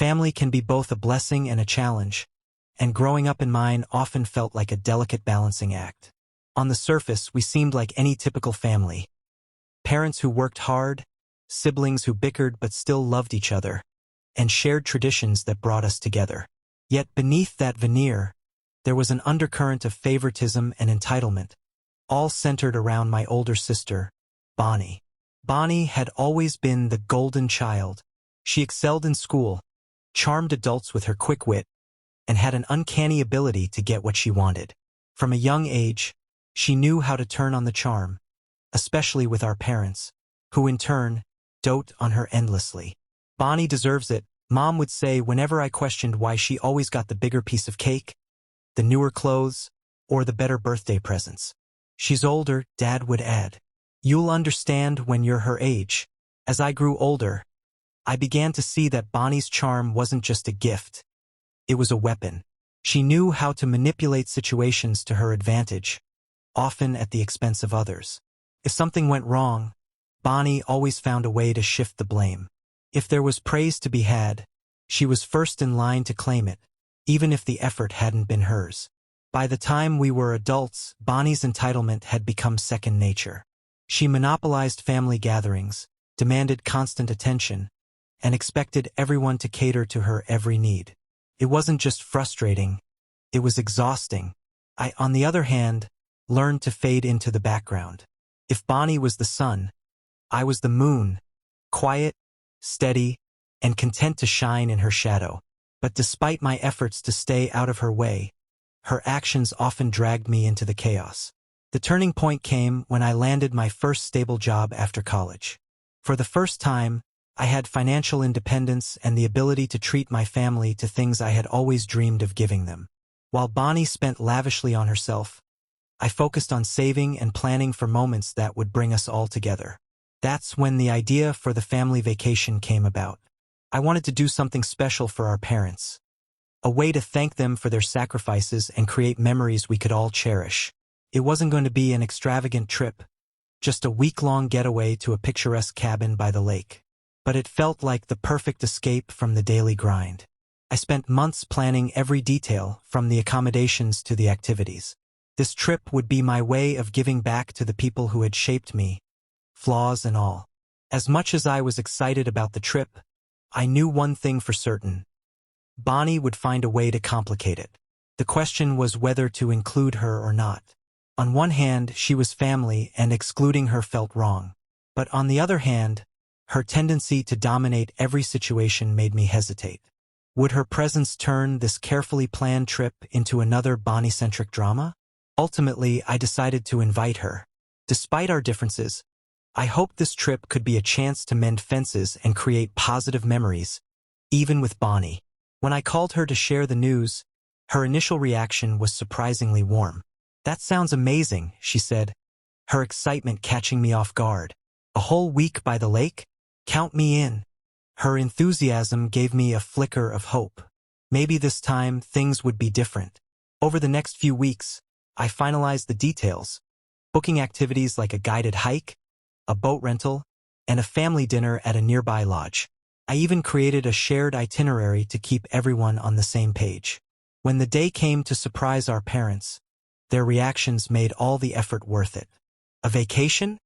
Family can be both a blessing and a challenge, and growing up in mine often felt like a delicate balancing act. On the surface, we seemed like any typical family. Parents who worked hard, siblings who bickered but still loved each other, and shared traditions that brought us together. Yet beneath that veneer, there was an undercurrent of favoritism and entitlement, all centered around my older sister, Bonnie. Bonnie had always been the golden child. She excelled in school, charmed adults with her quick wit, and had an uncanny ability to get what she wanted. From a young age, she knew how to turn on the charm, especially with our parents, who in turn dote on her endlessly. Bonnie deserves it, Mom would say whenever I questioned why she always got the bigger piece of cake, the newer clothes, or the better birthday presents. She's older, Dad would add. You'll understand when you're her age. As I grew older, I began to see that Bonnie's charm wasn't just a gift. It was a weapon. She knew how to manipulate situations to her advantage, often at the expense of others. If something went wrong, Bonnie always found a way to shift the blame. If there was praise to be had, she was first in line to claim it, even if the effort hadn't been hers. By the time we were adults, Bonnie's entitlement had become second nature. She monopolized family gatherings, demanded constant attention, and expected everyone to cater to her every need. It wasn't just frustrating, it was exhausting. I, on the other hand, learned to fade into the background. If Bonnie was the sun, I was the moon, quiet, steady, and content to shine in her shadow. But despite my efforts to stay out of her way, her actions often dragged me into the chaos. The turning point came when I landed my first stable job after college. For the first time, I had financial independence and the ability to treat my family to things I had always dreamed of giving them. While Bonnie spent lavishly on herself, I focused on saving and planning for moments that would bring us all together. That's when the idea for the family vacation came about. I wanted to do something special for our parents, a way to thank them for their sacrifices and create memories we could all cherish. It wasn't going to be an extravagant trip, just a week-long getaway to a picturesque cabin by the lake. But it felt like the perfect escape from the daily grind. I spent months planning every detail, from the accommodations to the activities. This trip would be my way of giving back to the people who had shaped me, flaws and all. As much as I was excited about the trip, I knew one thing for certain. Bonnie would find a way to complicate it. The question was whether to include her or not. On one hand, she was family and excluding her felt wrong. But on the other hand, her tendency to dominate every situation made me hesitate. Would her presence turn this carefully planned trip into another Bonnie-centric drama? Ultimately, I decided to invite her. Despite our differences, I hoped this trip could be a chance to mend fences and create positive memories, even with Bonnie. When I called her to share the news, her initial reaction was surprisingly warm. "That sounds amazing," she said, her excitement catching me off guard. "A whole week by the lake? Count me in." Her enthusiasm gave me a flicker of hope. Maybe this time things would be different. Over the next few weeks, I finalized the details, booking activities like a guided hike, a boat rental, and a family dinner at a nearby lodge. I even created a shared itinerary to keep everyone on the same page. When the day came to surprise our parents, their reactions made all the effort worth it. "A vacation?"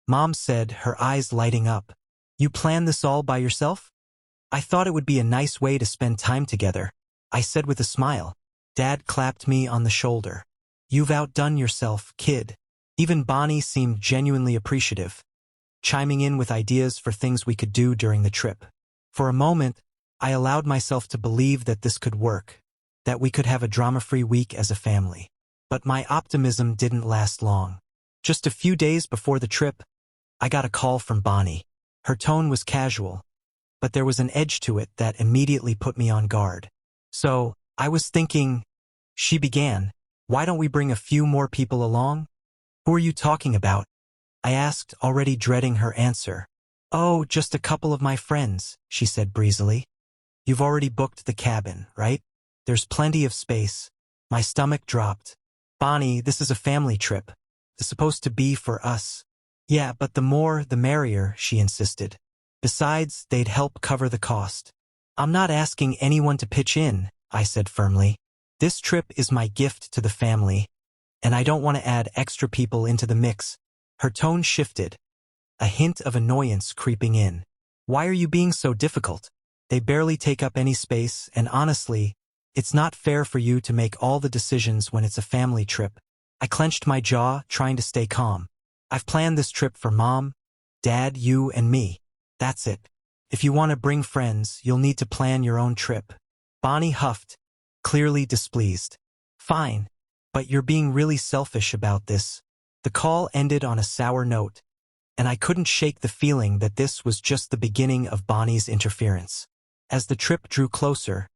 Mom said, her eyes lighting up. "You planned this all by yourself?" "I thought it would be a nice way to spend time together," I said with a smile. Dad clapped me on the shoulder. "You've outdone yourself, kid." Even Bonnie seemed genuinely appreciative, chiming in with ideas for things we could do during the trip. For a moment, I allowed myself to believe that this could work, that we could have a drama-free week as a family. But my optimism didn't last long. Just a few days before the trip, I got a call from Bonnie. Her tone was casual, but there was an edge to it that immediately put me on guard. "So, I was thinking," she began, "why don't we bring a few more people along?" "Who are you talking about?" I asked, already dreading her answer. "Oh, just a couple of my friends," she said breezily. "You've already booked the cabin, right? There's plenty of space." My stomach dropped. "Bonnie, this is a family trip. It's supposed to be for us." "Yeah, but the more, the merrier," she insisted. "Besides, they'd help cover the cost." I'm not asking anyone to pitch in, I said firmly. This trip is my gift to the family, and I don't want to add extra people into the mix. Her tone shifted, a hint of annoyance creeping in. Why are you being so difficult? They barely take up any space, and honestly, it's not fair for you to make all the decisions when it's a family trip. I clenched my jaw, trying to stay calm. I've planned this trip for Mom, Dad, you, and me. That's it. If you want to bring friends, you'll need to plan your own trip. Bonnie huffed, clearly displeased. Fine, but you're being really selfish about this. The call ended on a sour note, and I couldn't shake the feeling that this was just the beginning of Bonnie's interference. As the trip drew closer,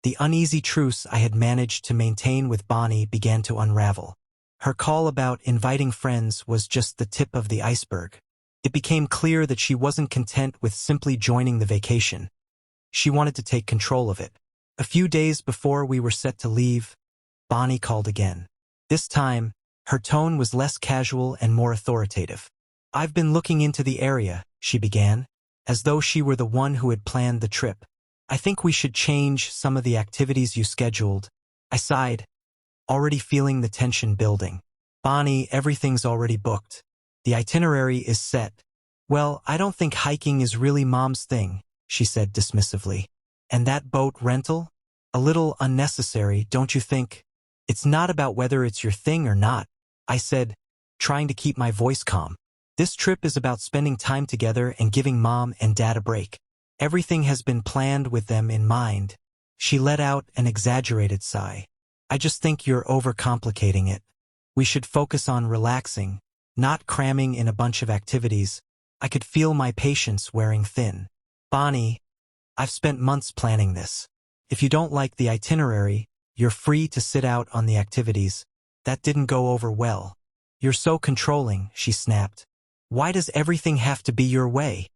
the uneasy truce I had managed to maintain with Bonnie began to unravel. Her call about inviting friends was just the tip of the iceberg. It became clear that she wasn't content with simply joining the vacation. She wanted to take control of it. A few days before we were set to leave, Bonnie called again. This time, her tone was less casual and more authoritative. I've been looking into the area, she began, as though she were the one who had planned the trip. I think we should change some of the activities you scheduled. I sighed, already feeling the tension building. Bonnie, everything's already booked. The itinerary is set. Well, I don't think hiking is really Mom's thing, she said dismissively. And that boat rental? A little unnecessary, don't you think? It's not about whether it's your thing or not, I said, trying to keep my voice calm. This trip is about spending time together and giving Mom and Dad a break. Everything has been planned with them in mind. She let out an exaggerated sigh. I just think you're overcomplicating it. We should focus on relaxing, not cramming in a bunch of activities. I could feel my patience wearing thin. Bonnie, I've spent months planning this. If you don't like the itinerary, you're free to sit out on the activities. That didn't go over well. You're so controlling, she snapped. Why does everything have to be your way?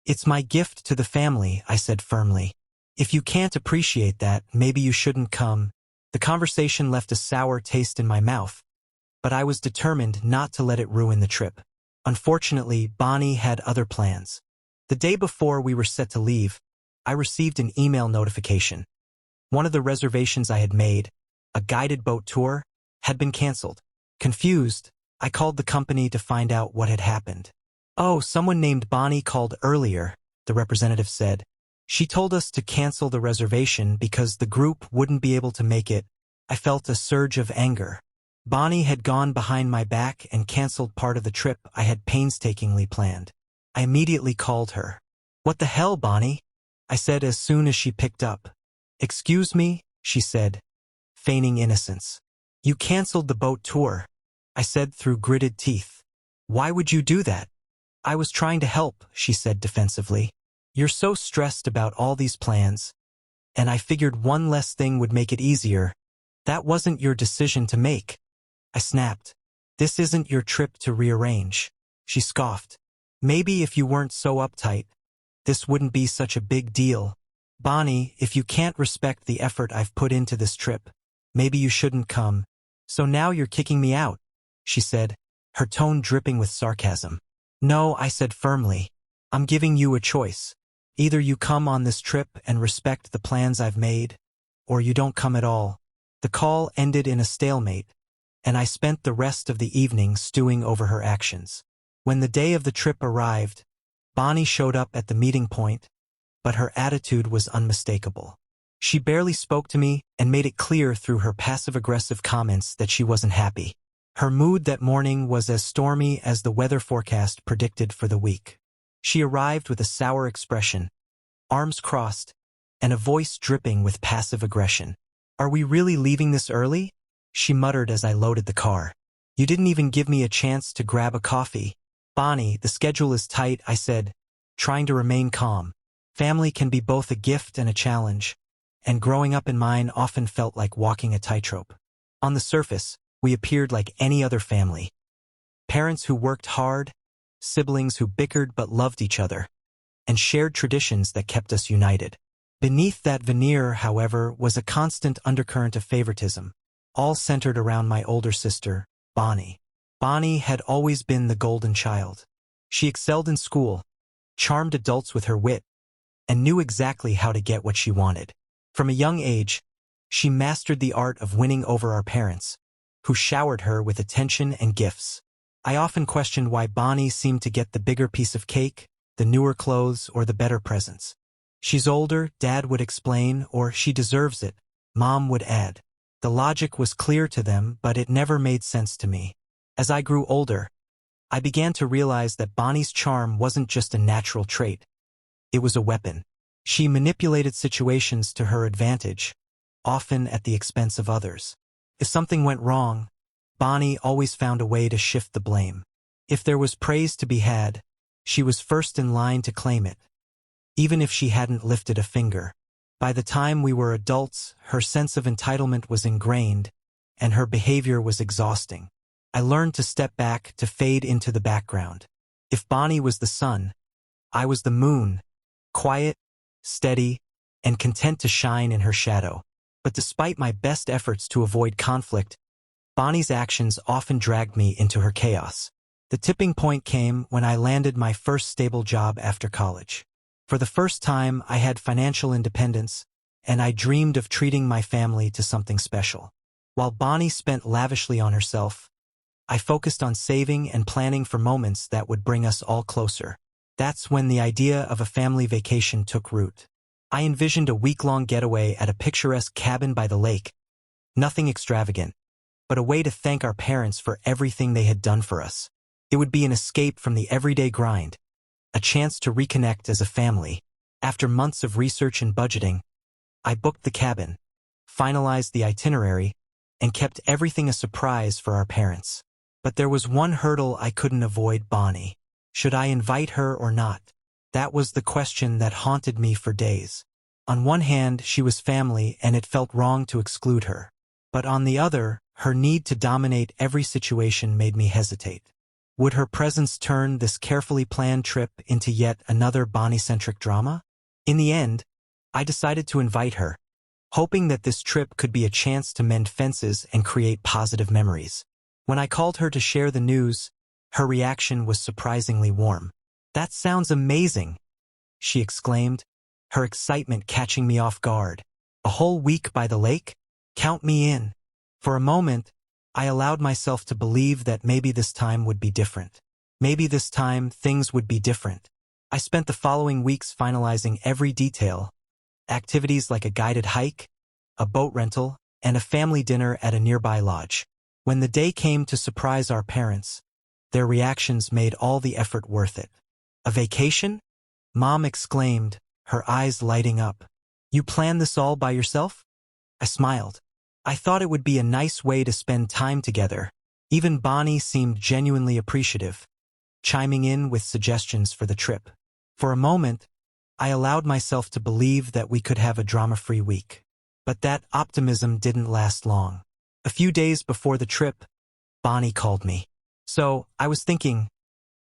It's my gift to the family, I said firmly. If you can't appreciate that, maybe you shouldn't come. The conversation left a sour taste in my mouth, but I was determined not to let it ruin the trip. Unfortunately, Bonnie had other plans. The day before we were set to leave, I received an email notification. One of the reservations I had made, a guided boat tour, had been canceled. Confused, I called the company to find out what had happened. Oh, someone named Bonnie called earlier, the representative said. She told us to cancel the reservation because the group wouldn't be able to make it. I felt a surge of anger. Bonnie had gone behind my back and canceled part of the trip I had painstakingly planned. I immediately called her. What the hell, Bonnie? I said as soon as she picked up. Excuse me, she said, feigning innocence. You canceled the boat tour, I said through gritted teeth. Why would you do that? I was trying to help, she said defensively. You're so stressed about all these plans, and I figured one less thing would make it easier. That wasn't your decision to make. I snapped. This isn't your trip to rearrange. She scoffed. Maybe if you weren't so uptight, this wouldn't be such a big deal. Bonnie, if you can't respect the effort I've put into this trip, maybe you shouldn't come. So now you're kicking me out, she said, her tone dripping with sarcasm. No, I said firmly. I'm giving you a choice. Either you come on this trip and respect the plans I've made, or you don't come at all. The call ended in a stalemate, and I spent the rest of the evening stewing over her actions. When the day of the trip arrived, Bonnie showed up at the meeting point, but her attitude was unmistakable. She barely spoke to me and made it clear through her passive-aggressive comments that she wasn't happy. Her mood that morning was as stormy as the weather forecast predicted for the week. She arrived with a sour expression, arms crossed, and a voice dripping with passive aggression. Are we really leaving this early? She muttered as I loaded the car. You didn't even give me a chance to grab a coffee. Bonnie, the schedule is tight, I said, trying to remain calm. Family can be both a gift and a challenge, and growing up in mine often felt like walking a tightrope. On the surface, we appeared like any other family. Parents who worked hard, siblings who bickered but loved each other, and shared traditions that kept us united. Beneath that veneer, however, was a constant undercurrent of favoritism, all centered around my older sister, Bonnie. Bonnie had always been the golden child. She excelled in school, charmed adults with her wit, and knew exactly how to get what she wanted. From a young age, she mastered the art of winning over our parents, who showered her with attention and gifts. I often questioned why Bonnie seemed to get the bigger piece of cake, the newer clothes, or the better presents. She's older, Dad would explain, or she deserves it, Mom would add. The logic was clear to them, but it never made sense to me. As I grew older, I began to realize that Bonnie's charm wasn't just a natural trait. It was a weapon. She manipulated situations to her advantage, often at the expense of others. If something went wrong, Bonnie always found a way to shift the blame. If there was praise to be had, she was first in line to claim it, even if she hadn't lifted a finger. By the time we were adults, her sense of entitlement was ingrained, and her behavior was exhausting. I learned to step back, to fade into the background. If Bonnie was the sun, I was the moon, quiet, steady, and content to shine in her shadow. But despite my best efforts to avoid conflict, Bonnie's actions often dragged me into her chaos. The tipping point came when I landed my first stable job after college. For the first time, I had financial independence, and I dreamed of treating my family to something special. While Bonnie spent lavishly on herself, I focused on saving and planning for moments that would bring us all closer. That's when the idea of a family vacation took root. I envisioned a week-long getaway at a picturesque cabin by the lake. Nothing extravagant, but a way to thank our parents for everything they had done for us. It would be an escape from the everyday grind, a chance to reconnect as a family. After months of research and budgeting, I booked the cabin, finalized the itinerary, and kept everything a surprise for our parents. But there was one hurdle I couldn't avoid: Bonnie. Should I invite her or not? That was the question that haunted me for days. On one hand, she was family and it felt wrong to exclude her. But on the other, her need to dominate every situation made me hesitate. Would her presence turn this carefully planned trip into yet another Bonnie-centric drama? In the end, I decided to invite her, hoping that this trip could be a chance to mend fences and create positive memories. When I called her to share the news, her reaction was surprisingly warm. "That sounds amazing," she exclaimed, her excitement catching me off guard. "A whole week by the lake? Count me in." For a moment, I allowed myself to believe that maybe this time would be different. Maybe this time things would be different. I spent the following weeks finalizing every detail: activities like a guided hike, a boat rental, and a family dinner at a nearby lodge. When the day came to surprise our parents, their reactions made all the effort worth it. "A vacation?" Mom exclaimed, her eyes lighting up. "You planned this all by yourself?" I smiled. I thought it would be a nice way to spend time together. Even Bonnie seemed genuinely appreciative, chiming in with suggestions for the trip. For a moment, I allowed myself to believe that we could have a drama-free week. But that optimism didn't last long. A few days before the trip, Bonnie called me. "So, I was thinking,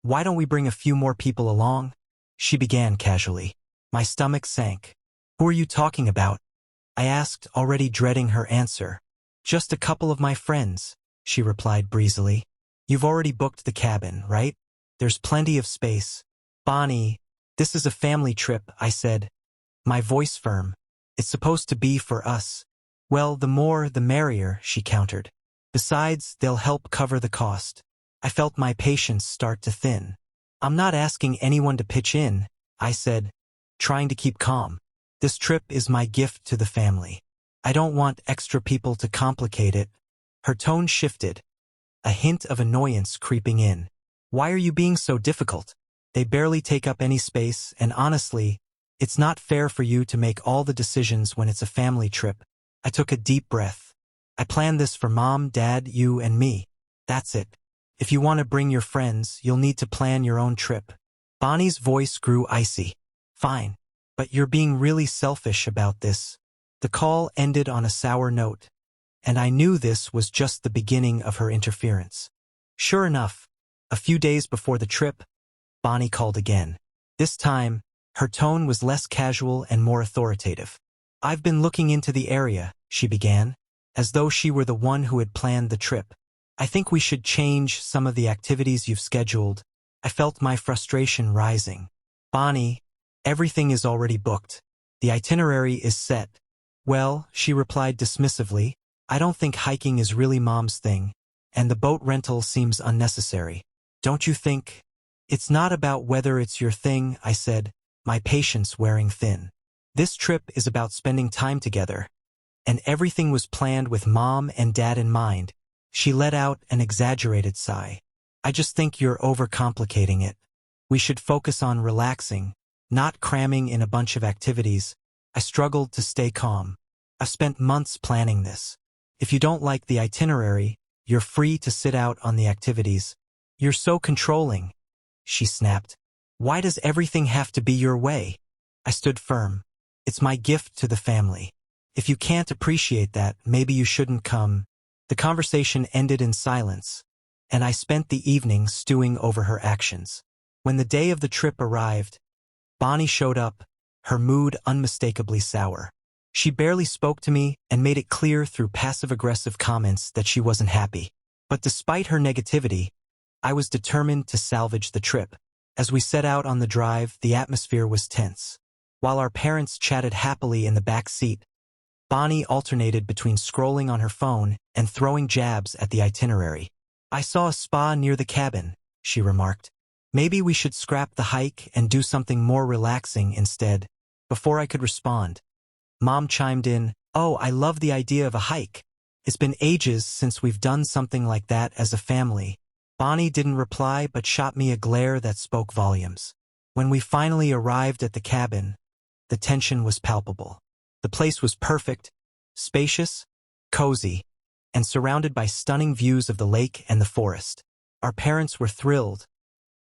why don't we bring a few more people along?" She began casually. My stomach sank. "Who are you talking about?" I asked, already dreading her answer. "Just a couple of my friends," she replied breezily. "You've already booked the cabin, right? There's plenty of space." "Bonnie, this is a family trip," I said, my voice firm. "It's supposed to be for us." "Well, the more, the merrier," she countered. "Besides, they'll help cover the cost." I felt my patience start to thin. "I'm not asking anyone to pitch in," I said, trying to keep calm. "This trip is my gift to the family. I don't want extra people to complicate it." Her tone shifted, a hint of annoyance creeping in. "Why are you being so difficult? They barely take up any space, and honestly, it's not fair for you to make all the decisions when it's a family trip." I took a deep breath. "I planned this for Mom, Dad, you, and me. That's it. If you want to bring your friends, you'll need to plan your own trip." Bonnie's voice grew icy. "Fine. But you're being really selfish about this." The call ended on a sour note, and I knew this was just the beginning of her interference. Sure enough, a few days before the trip, Bonnie called again. This time, her tone was less casual and more authoritative. "I've been looking into the area," she began, as though she were the one who had planned the trip. "I think we should change some of the activities you've scheduled." I felt my frustration rising. "Bonnie, Everything is already booked. The itinerary is set. Well, she replied dismissively, I don't think hiking is really Mom's thing, and the boat rental seems unnecessary. Don't you think? It's not about whether it's your thing, I said, my patience wearing thin. This trip is about spending time together, and everything was planned with Mom and Dad in mind. She let out an exaggerated sigh. I just think you're overcomplicating it. We should focus on relaxing, not cramming in a bunch of activities. I struggled to stay calm. I've spent months planning this. If you don't like the itinerary, you're free to sit out on the activities. You're so controlling, she snapped. Why does everything have to be your way? I stood firm. It's my gift to the family. If you can't appreciate that, maybe you shouldn't come. The conversation ended in silence, and I spent the evening stewing over her actions. When the day of the trip arrived, Bonnie showed up, her mood unmistakably sour. She barely spoke to me and made it clear through passive-aggressive comments that she wasn't happy. But despite her negativity, I was determined to salvage the trip. As we set out on the drive, the atmosphere was tense. While our parents chatted happily in the back seat, Bonnie alternated between scrolling on her phone and throwing jabs at the itinerary. I saw a spa near the cabin, she remarked. Maybe we should scrap the hike and do something more relaxing instead. Before I could respond, Mom chimed in, Oh, I love the idea of a hike. It's been ages since we've done something like that as a family. Bonnie didn't reply but shot me a glare that spoke volumes. When we finally arrived at the cabin, the tension was palpable. The place was perfect, spacious, cozy, and surrounded by stunning views of the lake and the forest. Our parents were thrilled,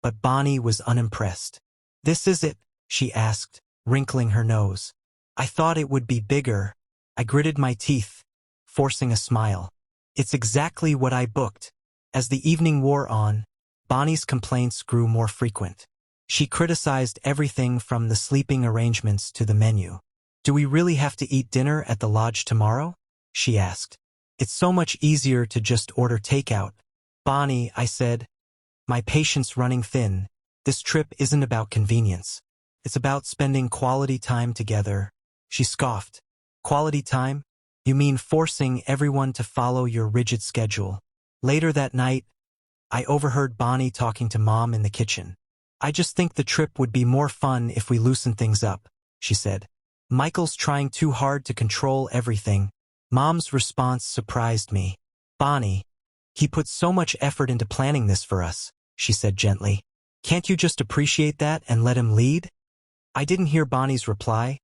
but Bonnie was unimpressed. This is it, she asked, wrinkling her nose. I thought it would be bigger. I gritted my teeth, forcing a smile. It's exactly what I booked. As the evening wore on, Bonnie's complaints grew more frequent. She criticized everything from the sleeping arrangements to the menu. Do we really have to eat dinner at the lodge tomorrow? She asked. It's so much easier to just order takeout. Bonnie, I said, my patience running thin. This trip isn't about convenience. It's about spending quality time together. She scoffed. Quality time? You mean forcing everyone to follow your rigid schedule? Later that night, I overheard Bonnie talking to Mom in the kitchen. I just think the trip would be more fun if we loosened things up, she said. Michael's trying too hard to control everything. Mom's response surprised me. Bonnie, he put so much effort into planning this for us, she said gently. Can't you just appreciate that and let him lead? I didn't hear Bonnie's reply,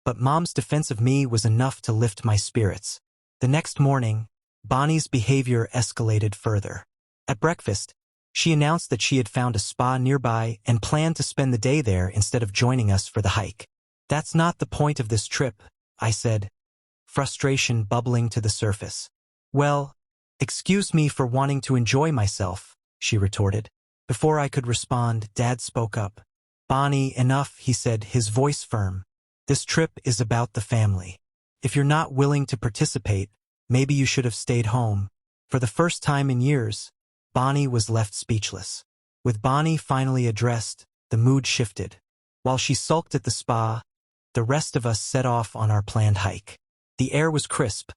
but Mom's defense of me was enough to lift my spirits. The next morning, Bonnie's behavior escalated further. At breakfast, she announced that she had found a spa nearby and planned to spend the day there instead of joining us for the hike. That's not the point of this trip, I said, frustration bubbling to the surface. Well, excuse me for wanting to enjoy myself, she retorted. Before I could respond, Dad spoke up. Bonnie, enough, he said, his voice firm. This trip is about the family. If you're not willing to participate, maybe you should have stayed home. For the first time in years, Bonnie was left speechless. With Bonnie finally addressed, the mood shifted. While she sulked at the spa, the rest of us set off on our planned hike. The air was crisp,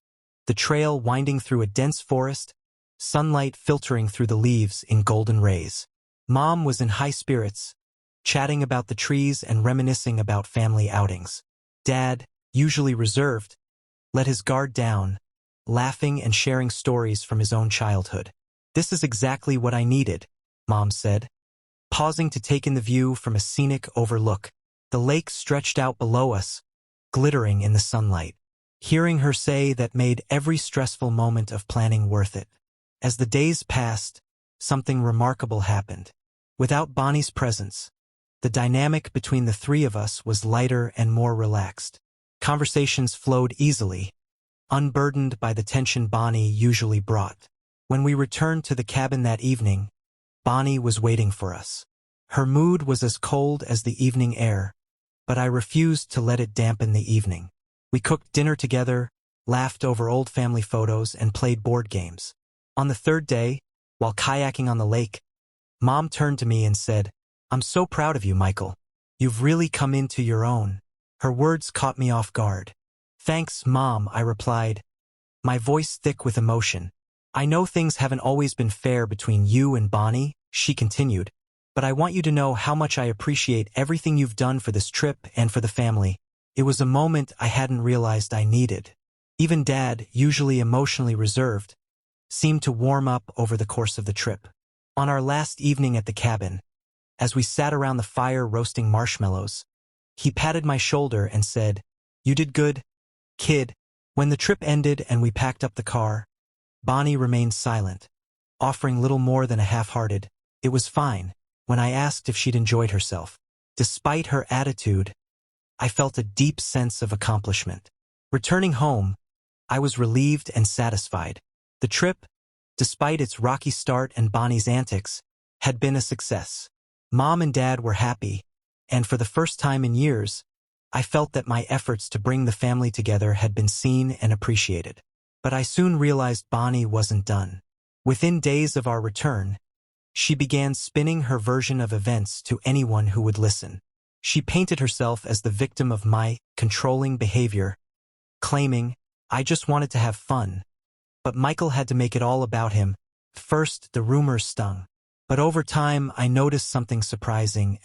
the trail winding through a dense forest, sunlight filtering through the leaves in golden rays. Mom was in high spirits, chatting about the trees and reminiscing about family outings. Dad, usually reserved, let his guard down, laughing and sharing stories from his own childhood. This is exactly what I needed, Mom said, pausing to take in the view from a scenic overlook. The lake stretched out below us, glittering in the sunlight. Hearing her say that made every stressful moment of planning worth it. As the days passed, something remarkable happened. Without Bonnie's presence, the dynamic between the three of us was lighter and more relaxed. Conversations flowed easily, unburdened by the tension Bonnie usually brought. When we returned to the cabin that evening, Bonnie was waiting for us. Her mood was as cold as the evening air, but I refused to let it dampen the evening. We cooked dinner together, laughed over old family photos, and played board games. On the third day, while kayaking on the lake, Mom turned to me and said, I'm so proud of you, Michael. You've really come into your own. Her words caught me off guard. Thanks, Mom, I replied, my voice thick with emotion. I know things haven't always been fair between you and Bonnie, she continued, but I want you to know how much I appreciate everything you've done for this trip and for the family. It was a moment I hadn't realized I needed. Even Dad, usually emotionally reserved, seemed to warm up over the course of the trip. On our last evening at the cabin, as we sat around the fire roasting marshmallows, he patted my shoulder and said, "You did good, kid." When the trip ended and we packed up the car, Bonnie remained silent, offering little more than a half-hearted, "It was fine," when I asked if she'd enjoyed herself. Despite her attitude, I felt a deep sense of accomplishment. Returning home, I was relieved and satisfied. The trip, despite its rocky start and Bonnie's antics, had been a success. Mom and Dad were happy, and for the first time in years, I felt that my efforts to bring the family together had been seen and appreciated. But I soon realized Bonnie wasn't done. Within days of our return, she began spinning her version of events to anyone who would listen. She painted herself as the victim of my controlling behavior, claiming, "I just wanted to have fun." But Michael had to make it all about him. First, the rumors stung. But over time, I noticed something surprising.